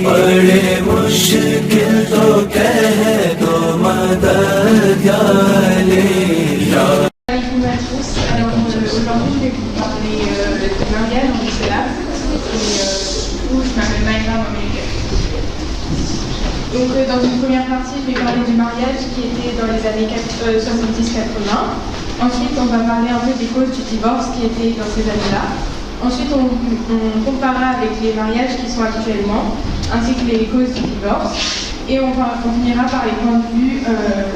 बड़े मुश्किल तो कह दो मदद या अली। Bonjour à tous. Alors aujourd'hui je vais vous parler de mariage en islam et du coup je m'appelle Maïra Mamelka. Donc dans une première partie je vais parler du mariage qui était dans les années 70-80. Ensuite on va parler un peu des causes du divorce qui étaient dans ces années-là. Ensuite on comparera avec les mariages qui sont actuellement ainsi que les causes du divorce. Et on finira par les points de vue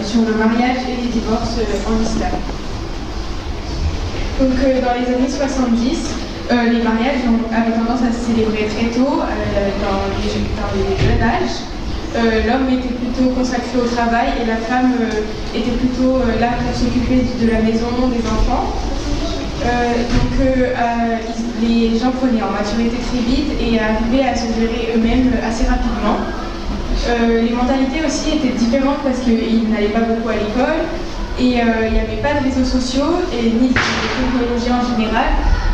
sur le mariage et les divorces en islam. Donc dans les années 70, les mariages avaient tendance à se célébrer très tôt, dans les jeunes âges. L'homme était plutôt consacré au travail et la femme était plutôt là pour s'occuper de la maison, des enfants. Les gens prenaient en maturité très vite et arrivaient à se gérer eux-mêmes assez rapidement. Les mentalités aussi étaient différentes parce qu'ils n'allaient pas beaucoup à l'école et il n'y avait pas de réseaux sociaux et ni de technologie en général.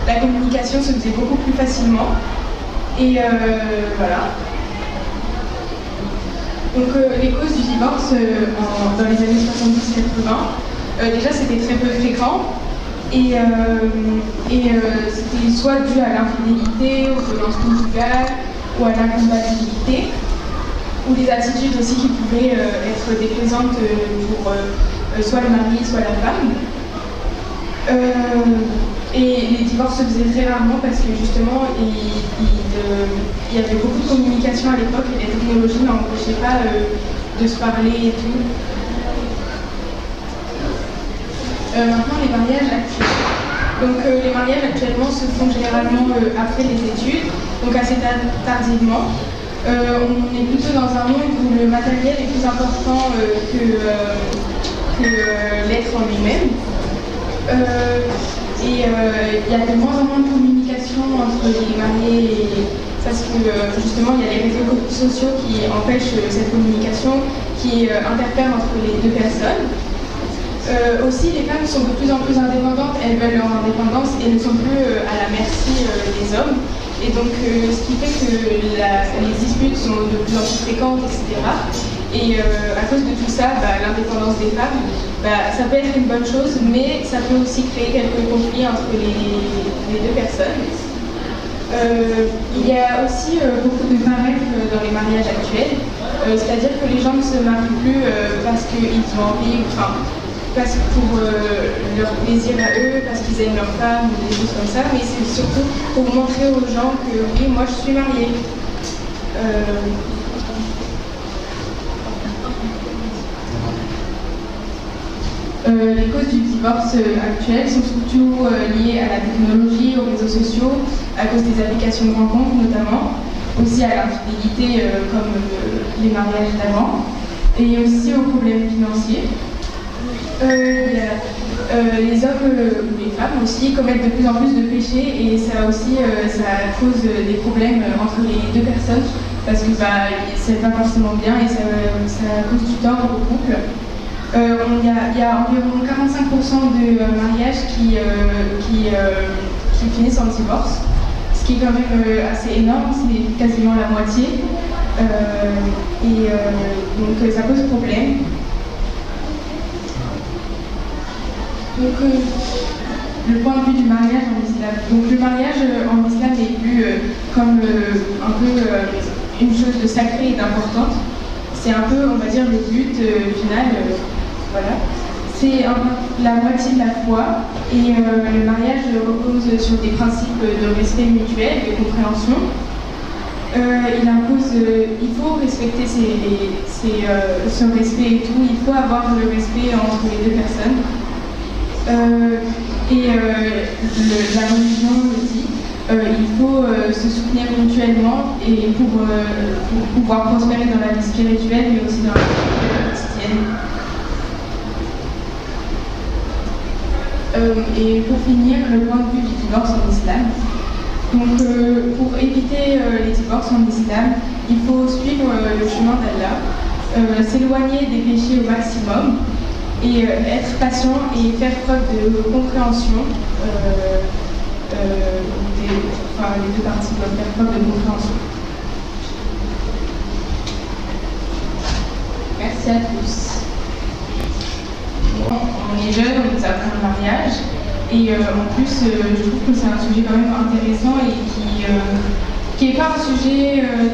La communication se faisait beaucoup plus facilement et voilà. Donc les causes du divorce dans les années 70-80, déjà c'était très peu fréquent et c'était soit dû à l'infidélité, aux violences conjugales ou à l'incompatibilité, ou des attitudes aussi qui pouvaient être déplaisantes pour soit le mari, soit la femme. Et les divorces se faisaient très rarement parce que justement il y avait beaucoup de communication à l'époque et les technologies n'empêchaient pas de se parler et tout. Maintenant les mariages actuels. Donc les mariages actuellement se font généralement après les études, donc assez tardivement. On est plutôt dans un monde où le matériel est plus important que l'être en lui-même. Il y a de moins en moins de communication entre les mariés parce que justement il y a les réseaux sociaux qui empêchent cette communication, qui interfèrent entre les deux personnes. Aussi les femmes sont de plus en plus indépendantes, elles veulent leur indépendance et ne sont plus à la merci des hommes. Et donc ce qui fait que les disputes sont de plus en plus fréquentes, etc. Et à cause de tout ça, l'indépendance des femmes, ça peut être une bonne chose, mais ça peut aussi créer quelques conflits entre les deux personnes. Il y a aussi beaucoup de pareils dans les mariages actuels, c'est-à-dire que les gens ne se marient plus parce qu'ils ont envie, parce que pour leur plaisir à eux, parce qu'ils aiment leur femme ou des choses comme ça, mais c'est surtout pour montrer aux gens que oui, moi je suis mariée. Les causes du divorce actuel sont surtout liées à la technologie, aux réseaux sociaux, à cause des applications de rencontres notamment, aussi à l'infidélité comme les mariages d'avant, et aussi aux problèmes financiers. Les hommes ou les femmes aussi commettent de plus en plus de péchés et ça aussi ça cause des problèmes entre les deux personnes parce que c'est pas forcément bien et ça cause du tort au couple. Il y a environ 45% de mariages qui finissent en divorce, ce qui est quand même assez énorme, c'est quasiment la moitié. Donc ça pose problème. Donc le point de vue du mariage en islam. Donc le mariage en islam est vu comme un peu une chose de sacrée et d'importante. C'est un peu, on va dire, le but final. Voilà. C'est la moitié de la foi et le mariage repose sur des principes de respect mutuel, de compréhension. Il faut respecter ce respect et tout, il faut avoir le respect entre les deux personnes. La religion le dit, il faut se soutenir mutuellement et pour pouvoir prospérer dans la vie spirituelle mais aussi dans la vie quotidienne. Et pour finir, le point de vue du divorce en islam. Donc pour éviter les divorces en islam, il faut suivre le chemin d'Allah, s'éloigner des péchés au maximum et être patient et faire preuve de compréhension. Les deux parties doivent faire preuve de compréhension. Merci à tous. On est jeunes, on nous apprend le mariage. Et en plus, je trouve que c'est un sujet quand même intéressant et qui n'est pas un sujet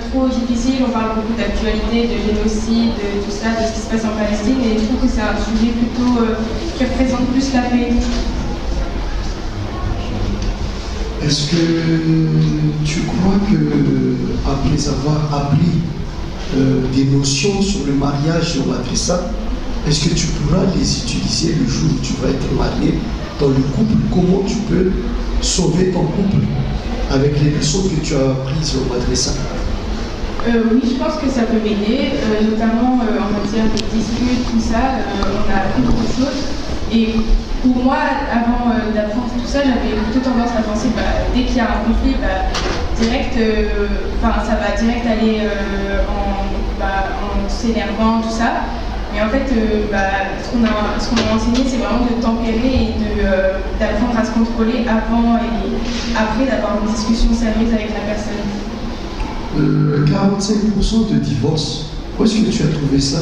trop difficile. On parle beaucoup d'actualité, de génocide, de tout ça, de ce qui se passe en Palestine. Et je trouve que c'est un sujet plutôt qui représente plus la paix. Est-ce que tu crois que, après avoir appris des notions sur le mariage au madrasa, est-ce que tu pourras les utiliser le jour où tu vas être marié dans le couple? Comment tu peux sauver ton couple avec les leçons que tu as apprises au madrasa? Oui, je pense que ça peut m'aider, notamment en matière de disputes, tout ça, on a appris beaucoup de choses. Et pour moi, avant d'apprendre tout ça, j'avais plutôt tendance à penser, dès qu'il y a un conflit, ça va direct aller en s'énervant, tout ça. Mais en fait, ce qu'on m'a enseigné, c'est vraiment de tempérer et d'apprendre à se contrôler avant et après d'avoir une discussion sérieuse avec la personne. 45% de divorce, où est-ce que tu as trouvé ça?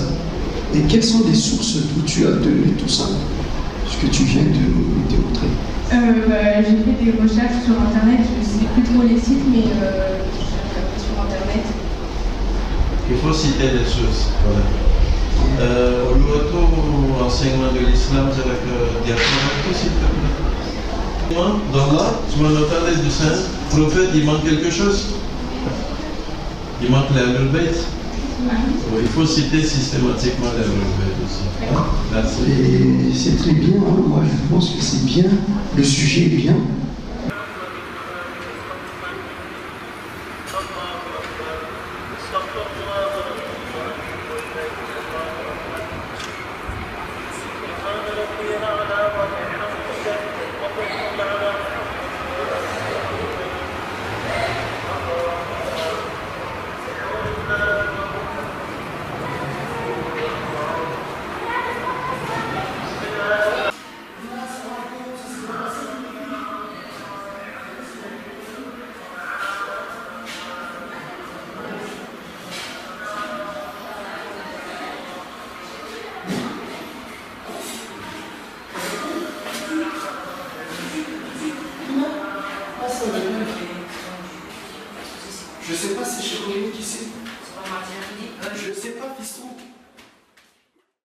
Et quelles sont les sources d'où tu as donné tout ça? Ce que tu viens de nous démontrer. J'ai fait des recherches sur Internet, je ne sais plus trop les sites, mais j'ai regardé sur Internet. Il faut citer des choses. Voilà. Au niveau enseignement de l'islam, je dirais que diaphragme, s'il te plaît. Dans là, tu m'en as parlé du Saint prophète, il manque quelque chose. Il manque l'Ahlul Bayt. Il faut citer systématiquement l'Ahlul Bayt aussi. Merci. Et c'est très bien, hein. Moi je pense que c'est bien, le sujet est bien.